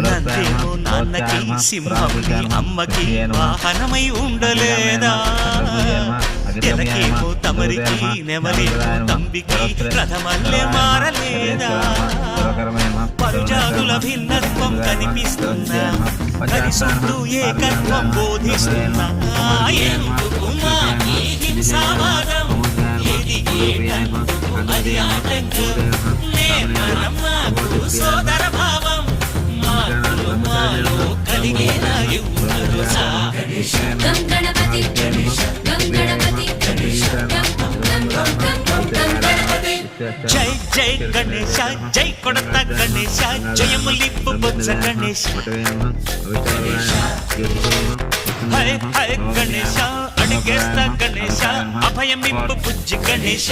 నందేమో నాన్నకి సింహముకి అమ్మకి వాహనమై ఉండలేదా, ఎలకేమో తమరికి నెమలేమో తంబికి రథమల్లే మారలేదా, పరుజాతుల భిన్నత్వం కనిపిస్తున్నా కలిసుంటూ ఏకత్వం బోధిస్తున్నా, ఎందుకు మా ఈ హింసావాదం, ఏది ఏటందుకు అది ఆటంకం, నేతనం మాకు సోదర భావం, మాకు మాలో కలిగేలా యువలు సా. గం గణపతి గం గణపతి గం గం గం గం గం గణపతి. జై జై గణేశ జై కొడత గణేశ జయములిప్పు బొజ్జ గణేశ, హై హై గణేశ అడిగేస్తా గణేశ అభయమిప్పు బుజ్జి గణేశ.